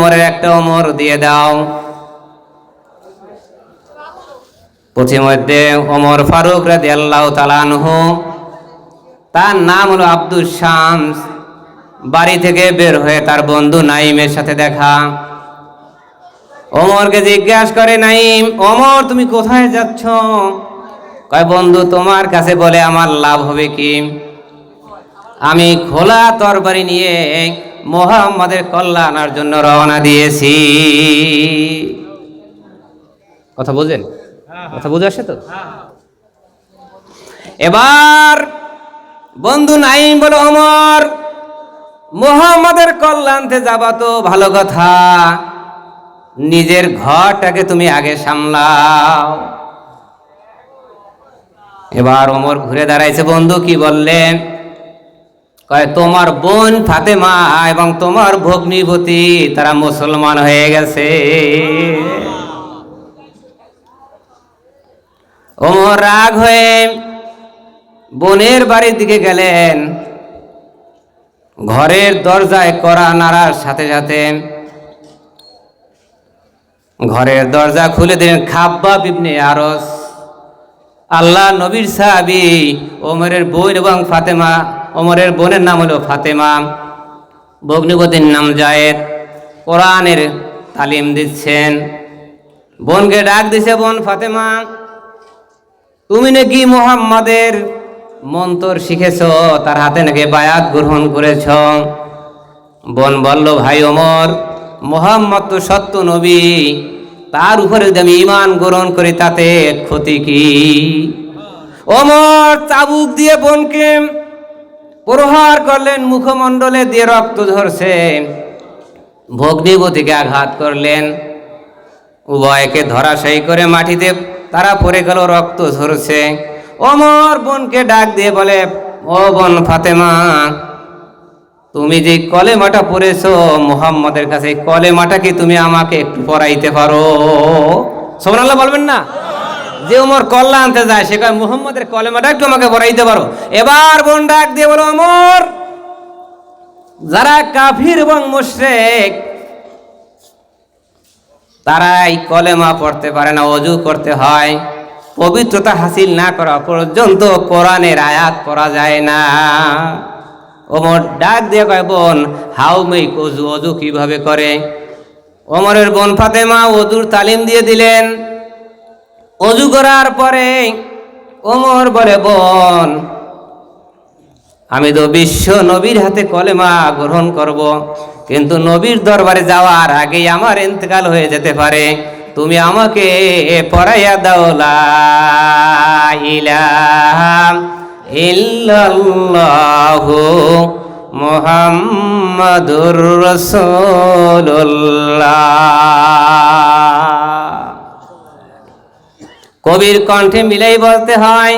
ওমরের একটা ওমর দিয়ে দাও। পথিমধ্যে ওমর ফারুক রাদিয়াল্লাহু তাআলা আনহু, তার নাম হলো আব্দুস শামস, বাড়ি থেকে বের হয়ে তার বন্ধু নাইমের সাথে দেখা। ওমরকে জিজ্ঞাসা করে নাইম, ওমর তুমি কোথায় যাচ্ছ? কয় বন্ধু তোমার কাছে বলে আমার লাভ হবে কি? আমি খোলা তরবারি নিয়ে মুহাম্মাদের কল্যাণের জন্য রওনা দিয়েছি। কথা বুঝেন? কথা বুঝে আসে তো? এবার বন্ধু নাইম বলে, ওমর মুহাম্মাদের কল্যাণে যাবা তো ভালো কথা, নিজের ঘরটাকে তুমি আগে সামলাও। এবার ওমর ঘুরে দাঁড়াইছে, বন্ধু কি বললেন? কয় তোমার বোন ফাতেমা এবং তোমার ভগ্নিপতি তারা মুসলমান হয়ে গেছে। ওমর রাগ হয়ে বোনের বাড়ির দিকে গেলেন। ঘরের দরজায় কড়া নাড়ার সাথে সাথে ঘরের দরজা খুলে দিলেন খাব্বাব ইবনে আরস, আল্লাহ নবীর সাহাবী, ওমরের বোন এবং ফাতেমা। ওমরের বোনের নাম হলো ফাতেমা, ভগ্নিপতির নাম জায়েদ। কোরআনের তালিম দিচ্ছেন। বোনকে ডাক দিছে, বোন ফাতেমা তুমি নাকি মুহাম্মাদের মন্তর শিখেছ, তার হাতে নাকি বায়াত গ্রহণ করেছ? বোন বলল, ভাই ওমর, মুহাম্মদ তো সত্য নবী, তার উপরে যদি আমি ঈমান গ্রহণ করি তাতে ক্ষতি কি? ওমর চাবুক দিয়ে বোনকে প্রহার করলেন, মুখমণ্ডলে দিয়ে রক্ত ঝরছে। ভগ্নিপতিকে আঘাত করলেন, উভয়কে ধরাশায়ী করে মাটিতে তারা পড়ে গেল, রক্ত ঝরছে। ওমর বোনকে ডাক দিয়ে বলে, ও বোন ফাতেমা, তুমি যে কলেমাটা পড়েছো মুহাম্মাদের কাছে, কলেমাটা কি তুমি আমাকে একটু পড়াইতে পারো? সুবহানাল্লাহ বলবেন না? যে ওমর কল্লা আনতে যায় সে কয় মুহাম্মাদের কলেমাটা একটু আমাকে পড়াইতে পারো। এবার বোন ডাক দিয়ে বলো, ওমর যারা কাফির এবং মুশরিক তারা এই কলেমা পড়তে পারে না, ওযু করতে হয়, পবিত্রতা হাসিল না করা পর্যন্ত কোরআনের আয়াত পড়া যায় না। ওমর ডাক দিয়ে কয়, বোন হাউ মেক ওযু, ওযু কিভাবে করে? ওমরের বোন ফাতেমা ওযুর তালিম দিয়ে দিলেন। ওযু করার পরে ওমর বলে, বোন আমি তো বিশ্ব নবীর হাতে কলেমা গ্রহণ করব, কিন্তু নবীর দরবারে যাওয়ার আগেই আমার ইন্তেকাল হয়ে যেতে পারে, তুমি আমাকে পড়াইয়া দাও লা ইলাহা ইল্লাল্লাহু মুহাম্মাদুর রাসূলুল্লাহ। কবির কণ্ঠে মিলাই বলতে হয়,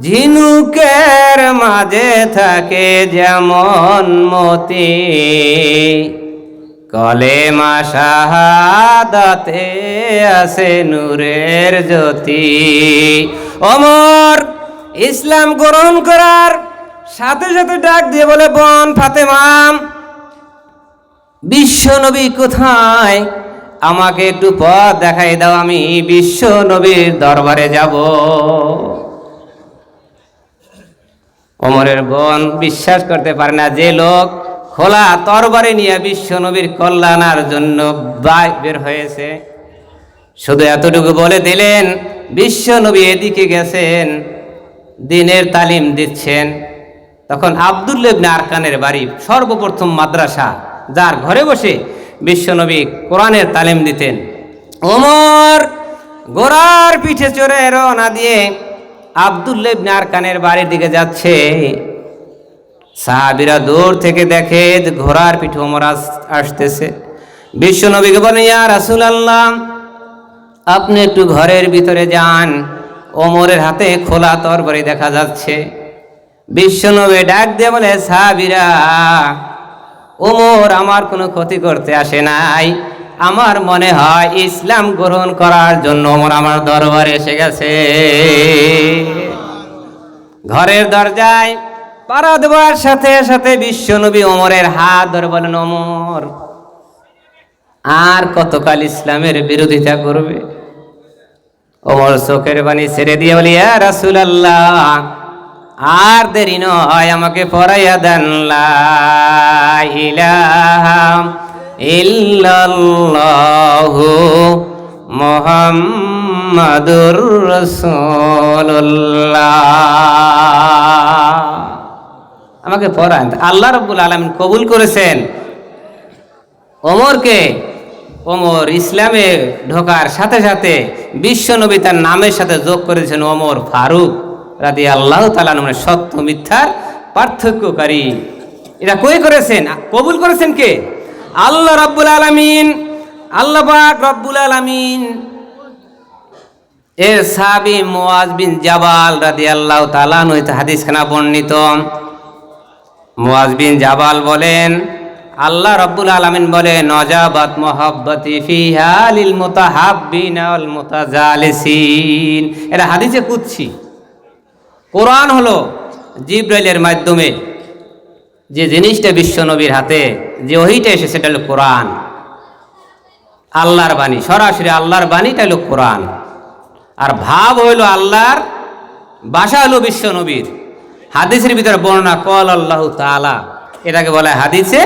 ঝিনুকের মাঝে থাকে যেমন মতি, কলেমা শাহাদাতে আছে নূরের জ্যোতি। ওমর ইসলাম গ্রহণ করার সাথে সাথে ডাক দিয়ে বলে, বোন ফাতেমা বিশ্ব নবী কোথায়? আমাকে একটু পথ দেখাই দাও, আমি বিশ্ব নবীর দরবারে যাব। ওমরের বোন বিশ্বাস করতে পারে না, যে লোক খোলা তরবারি নিয়ে বিশ্ব নবীর কল্যাণের জন্য বের হয়েছে। শুধু এতটুকু বলে দিলেন, বিশ্ব নবী এদিকে গেছেন, দ্বীনের তালিম দিচ্ছেন। তখন আব্দুল্লাহ ইবনে আরকানের বাড়ি সর্বপ্রথম মাদ্রাসা, যার ঘরে বসে বিশ্বনবী কোরআনের তালিম দিতেন। ওমর ঘোড়ার পিঠে চড়ে রওনা দিয়ে আব্দুল্লাহ ইবনে আরকানের বাড়ির দিকে যাচ্ছে। সাহাবীরা দূর থেকে দেখে যে ঘোড়ার পিঠে ওমর আসতেছে। বিশ্বনবীকে বলেন, ইয়া রাসূলুল্লাহ আপনি একটু ঘরের ভিতরে যান, ওমরের হাতে খোলা তরবারি দেখা যাচ্ছে। বিশ্বনবী ডাক দিয়ে বলে, সাহাবীরা ওমর আমার কোনো ক্ষতি করতে আসে নাই, আমার মনে হয় ইসলাম গ্রহণ করার জন্য ওমর আমার দরবারে এসে গেছে। ঘরের দরজায় পাড়া দেওয়ার সাথে সাথে বিশ্বনবী ওমরের হাত ধরে বলেন, ওমর আর কতকাল ইসলামের বিরোধিতা করবে? ওমর চোখের পানি ছেড়ে দিয়ে বলি, ইয়া রাসূলুল্লাহ, আর দেরি নয়, আমাকে পড়াইয়া দেন লা ইলাহা ইল্লাল্লাহু মুহাম্মাদুর রাসূলুল্লাহ। আমাকে পড়ান। আল্লাহ রাব্বুল আলামিন কবুল করেছেন ওমরকে। ওমর ইসলামে ঢোকার সাথে সাথে বিশ্ব নবী তার নামের সাথে যোগ করেছেন ওমর ফারুক রাদিয়াল্লাহু তাআলা আনহু, সত্য মিথ্যার পার্থক্যকারী। এটা কই করেছেন? কবুল করেছেন কে? আল্লাহ রাব্বুল আলামিন। আল্লাহ পাক রব্বুল আলামিন এর সাহাবী মুআজ বিন জাবাল রাদিয়াল্লাহু তাআলা আনহু হাদিসখানা বর্ণিত। মুআজ বিন জাবাল বলেন, আল্লাহ রাব্বুল আলামিন বলে, নজাবাত মুহাব্বতি ফিহা লিল মুতাহাব্বিনা ওয়াল মুতাজালিসিন। এটা হাদিসে কুদসি। কোরআন হলো জিবরাইলের মাধ্যমে যে জিনিসটা বিশ্ব নবীর হাতে যে ওহিটা এসে, সেটা হলো কোরআন, আল্লাহর বাণী, সরাসরি আল্লাহর বাণীটা হলো কোরআন। আর ভাব হইল আল্লাহর, ভাষা হলো বিশ্ব নবীর। হাদিসের ভিতরে বর্ণনা কল আল্লাহু তাআলা, এটাকে বলা হয় হাদিসে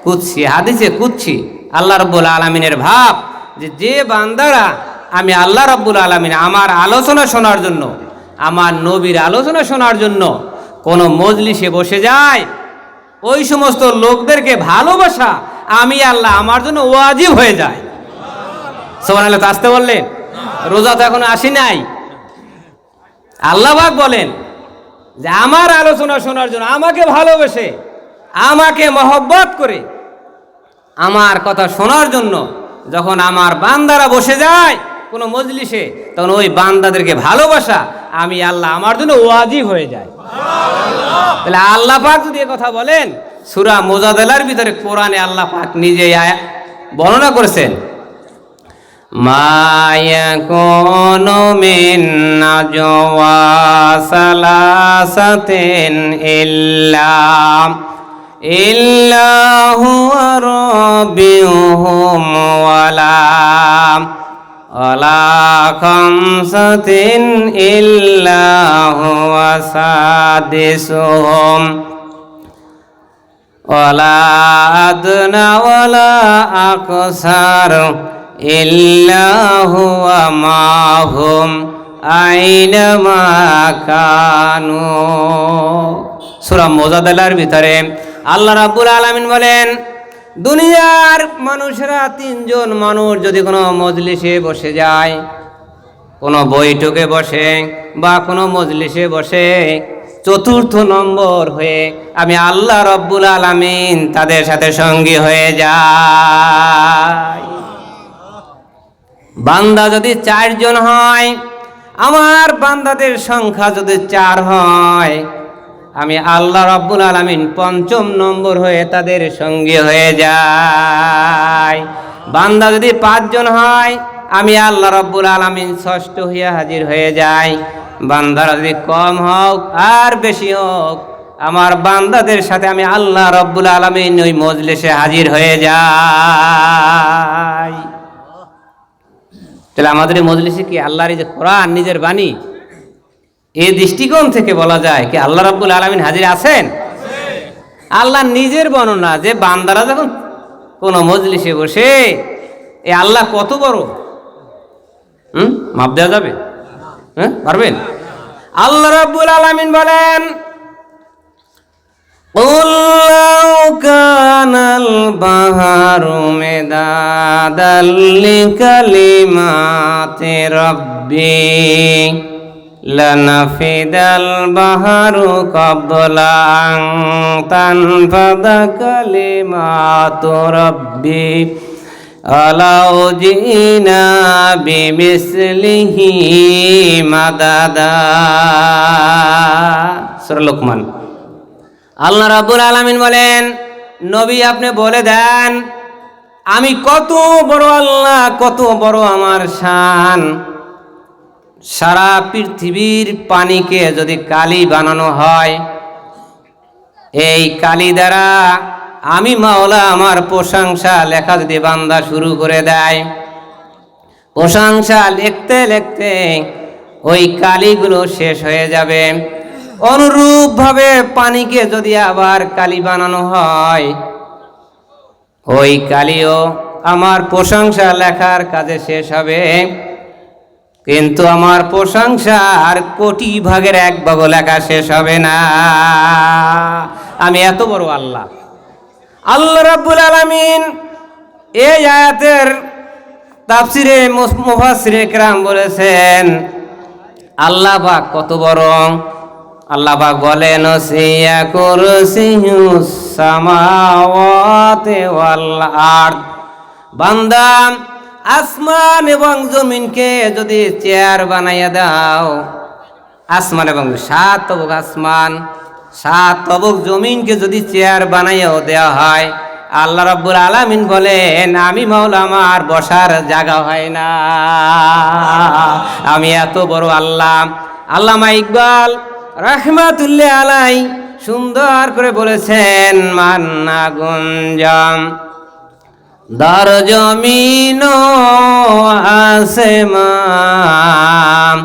কুদসি। হাদিসে কুদসি আল্লাহ রাব্বুল আলামিনের ভাব যে বান্দারা আমি আল্লাহ রাব্বুল আলামিন আমার আলোচনা শোনার জন্য, আমার নবীর আলোচনা শোনার জন্য কোন মজলিসে বসে যায়, ওই সমস্ত লোকদেরকে ভালোবাসা আমি আল্লাহ আমার জন্য ওয়াজিব হয়ে যায়। সুবহানাল্লাহ। আসতে বললেন, রোজা তো এখনো আসি নাই। আল্লাহ পাক বলেন যে আমার আলোচনা শোনার জন্য, আমাকে ভালোবেসে, আমাকে মহব্বত করে, আমার কথা শোনার জন্য যখন আমার বান্দারা বসে যায় কোনো মজলিসে, তখন ওই বান্দাদেরকে ভালোবাসা আমি আল্লাহ আমার জন্য ওয়াজিব হয়ে যায়। তাহলে আল্লাহ পাক যদি এ কথা বলেন, সূরা মুজাদালার ভিতরে কোরআনে আল্লাহ পাক নিজেই বর্ণনা করেছেন, মা ইয়াকুনু মিন নাজওয়া সালাসাতিন ইল্লা হুয়া রাব্বিহুম ওয়ালা খামসাতিন ইল্লা হুয়া সাদিসুহুম ওয়ালা আদনা ওয়ালা আকসার ইল্লা হুয়া মাহুম আইনামা কানু। সূরা মুজাদালার ভিতরে আল্লাহ রাব্বুল আলামিন বলেন, দুনিয়ার মানুষরা তিনজন মানুষ যদি কোনো মজলিসে বসে যায়, কোনো বৈঠকে বসে বা কোনো মজলিসে বসে, চতুর্থ নম্বর হয়ে আমি আল্লাহ রাব্বুল আলামিন তাদের সাথে সঙ্গী হয়ে যাই। বান্দা যদি 4 জন হয়, আমার বান্দাদের সংখ্যা যদি 4 হয়, আমি আল্লাহ রাব্বুল আলামিন 5ম নম্বর হয়ে তাদের সঙ্গী হয়ে যাই। বান্দা যদি 5 জন হয়, আমি আল্লাহ রাব্বুল আলামিন 6ষ্ঠ হইয়া হাজির হয়ে যাই। বান্দারা যদি কম হোক আর বেশি হোক, আমার বান্দাদের সাথে আমি আল্লাহ রাব্বুল আলামিন ওই মজলিসে হাজির হয়ে যাই। তাহলে আমাদের এই মজলিসে কি আল্লাহর এই যে কোরআন নিজের বাণী, এই দৃষ্টিকোণ থেকে বলা যায় কি আল্লাহ রাব্বুল আলামিন হাজির আছেন? আল্লাহ নিজের বর্ণনা যে বান্দারা যখন কোন মজলিসে বসে, এ আল্লাহ কত বড়, মাপ দেওয়া যাবে? পারবেন? আল্লাহ রাব্বুল আলামিন বলেন, قُلْ لَوْ كَانَ الْبَحْرُ مِدَادًا لِكَلِمَاتِ رَبِّي لَنَفِدَ الْبَحْرُ قَبْلَ أَنْ تَنْفَدَ كَلِمَاتُ رَبِّي وَلَوْ جِئْنَا بِمِثْلِهِ مَدَدًا। সূরা লোকমান। আল্লাহ রাব্বুল আলামিন বলেন, নবী আপনি বলে দেন আমি কত বড় আল্লাহ, কত বড় আমার শান। সারা পৃথিবীর পানিকে যদি কালি বানানো হয়, এই কালি দ্বারা আমি মাওলা আমার প্রশংসা লেখা যদি বান্দা শুরু করে দেয়, প্রশংসা লিখতে লিখতে ওই কালিগুলো শেষ হয়ে যাবে। অনুরূপভাবে পানিকে যদি আবার কালি বানানো হয়, ওই কালিও আমার প্রশংসা লেখার কাজে শেষ হবে, কিন্তু আমার প্রশংসা আর কোটি ভাগের এক ভাগ লেখা শেষ হবে না। আমি এত বড় আল্লাহ। আল্লাহ রাব্বুল আলামিন এই আয়াতের তাফসিরে মুফাসসিরে কেরাম বলেছেন আল্লাহ পাক কত বড়। আল্লাহ পাক বলেন ওয়াসিয়া কুরসিয়ুস সামাওয়াতি ওয়াল আরদ। বান্দা আসমান এবং জমিনকে যদি চেয়ার বানাইয়া দাও, আসমান এবং 7 তবক আসমান 7 তবক জমিনকে যদি চেয়ার বানাইয়াও দেওয়া হয়, আল্লাহ রাব্বুল আলামিন বলেন আমি মাওলা আমার বসার জায়গা হয় না। আমি এত বড় আল্লাহ। আল্লামা ইকবাল রাহমাতুল্লাহ আলাই সুন্দর করে বলেছেন মান্না গুঞ্জম দর জমিন আসমান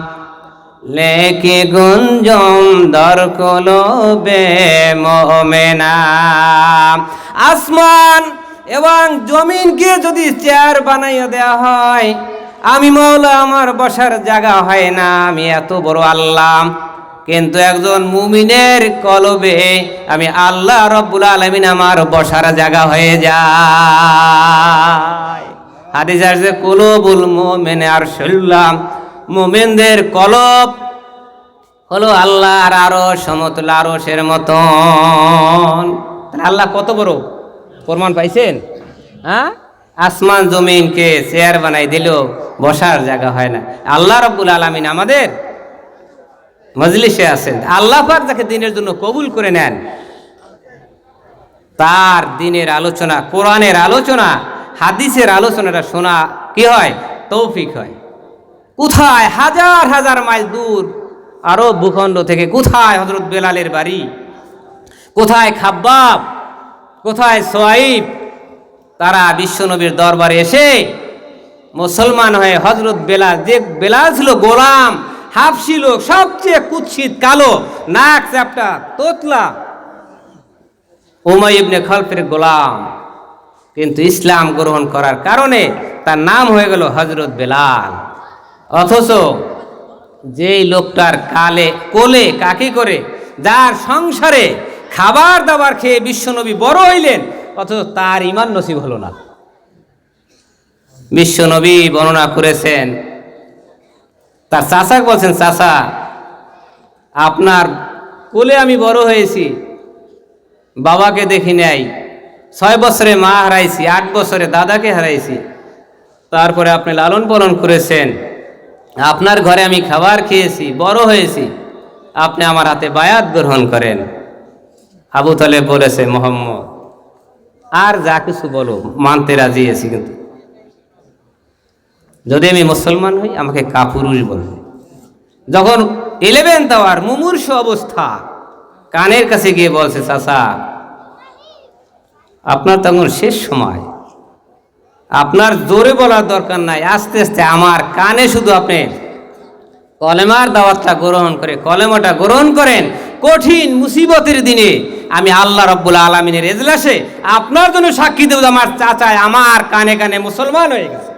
লেকে গুঞ্জম দর কলবে মুমিনা। আসমান এবং জমিনকে যদি চেয়ার বানাইয়া দেওয়া হয়, আমি মাওলা আমার বসার জায়গা হয় না। আমি এত বড় আল্লাহ, কিন্তু একজন মুমিনের কলবে আমি আল্লাহ রব্বুল আলামিন আমার বসার জায়গা হয়ে যায়। হাদিস আছে কুলুবুল মুমিন আরশুল্লাহ, মুমিনদের কলব হলো আল্লাহর আরশ, সমতুল আরশের মতন। আল্লাহ কত বড় প্রমাণ পাইছেন? হ্যাঁ, আসমান জমিনকে চেয়ার বানাই দিল, বসার জায়গা হয় না। আল্লাহ রাব্বুল আলামিন আমাদের মজলিসে আছেন। আল্লাহ পাক যাকে দিনের জন্য কবুল করে নেন, তার দিনের আলোচনা, কোরআনের আলোচনা, হাদিসের আলোচনাটা শোনা কি হয়? তৌফিক হয়। কোথায় হাজার হাজার মাইল দূর আরব ভূখণ্ড থেকে, কোথায় হযরত বেলালের বাড়ি, কোথায় খাব্বাব, কোথায় সোয়াইব, তারা বিশ্বনবীর দরবারে এসে মুসলমান হয়ে হযরত বেলাল, যে বেলাল ছিল গোলাম, হাবশী লোক, সবচেয়ে কুৎসিত, কালো, নাক চ্যাপ্টা, তোতলা, উমাইয়া ইবনে খালফের গোলাম, কিন্তু ইসলাম গ্রহণ করার কারণে তার নাম হয়ে গেল হযরত বেলাল। অথচ যেই লোকটার কোলে কাকে করে, যার সংসারে খাবার দাবার খেয়ে বিশ্বনবী বড় হইলেন, অথচ তার ঈমান নসিব হলো না। বিশ্বনবী বর্ণনা করেছেন, তার চাচাকে বলছেন, চাচা আপনার কোলে আমি বড় হয়েছি, বাবাকে দেখি নাই, 6 বছরে মা হারাইছি, 8 বছরে দাদাকে হারাইছি, তারপরে আপনি লালন পালন করেছেন, আপনার ঘরে আমি খাবার খেয়েছি, বড় হয়েছি, আপনি আমার হাতে বায়াত গ্রহণ করেন। আবু তালেব বলেছে, মোহাম্মদ আর যা কিছু বলো মানতে রাজি আছি, কিন্তু যদি আমি মুসলমান হই আমাকে কাপুরুষ বলবে। যখন 11th আওয়ার মুমূর্ষ অবস্থা, কানের কাছে গিয়ে বলছে, চাচা আপনার তখন শেষ সময়, আপনার জোরে বলার দরকার নাই, আস্তে আস্তে আমার কানে শুধু আপনি কলেমার দাওয়াতটা গ্রহণ করে, কলেমাটা গ্রহণ করেন। কঠিন মুসিবতের দিনে আমি আল্লাহ রাব্বুল আলামিনের এজলাসে আপনার জন্য সাক্ষী দেব, আমার চাচায় আমার কানে কানে মুসলমান হয়ে গেছে।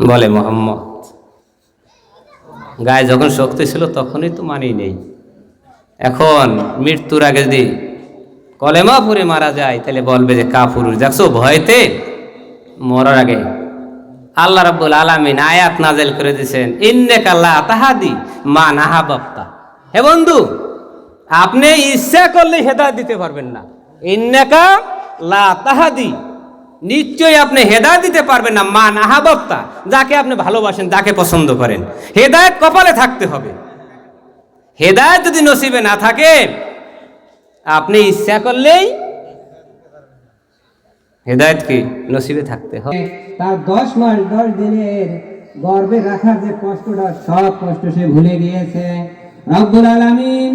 বলে মোহাম্মদ, গায়ে যখন শক্তি ছিল তখনই তো মানি নেই, এখন মৃত্যুর আগে যদি কলেমা পড়ে মারা যায় তাহলে বলবে যে কাপুরুষ। দেখছো, ভয়তে মরার আগে আল্লাহ রাব্বুল আলামিন আয়াত নাযিল করে দিয়েছেন, ইন্নাকা লা তাহাদি মান আহাবাবতা। হে বন্ধু, আপনি ইচ্ছা করলে হেদায়েত দিতে পারবেন না। ইন্নাকা লা তাহাদি, নিশ্চয়ই আপনি হেদায়েত দিতে পারবেন না, মান আহাবাবতা, যাকে আপনি ভালোবাসেন, যাকে পছন্দ করেন। হেদায়েত কপালে থাকতে হবে। হেদায়েত যদি নসিবে না থাকে, আপনি ইচ্ছা করলেই হেদায়েত কি নসিবে থাকতে হবে। তার 10 মাস 10 দিনের গর্ভে রাখার যে কষ্টটা, সব কষ্ট সে ভুলে গিয়েছে। রব্বুল আলামিন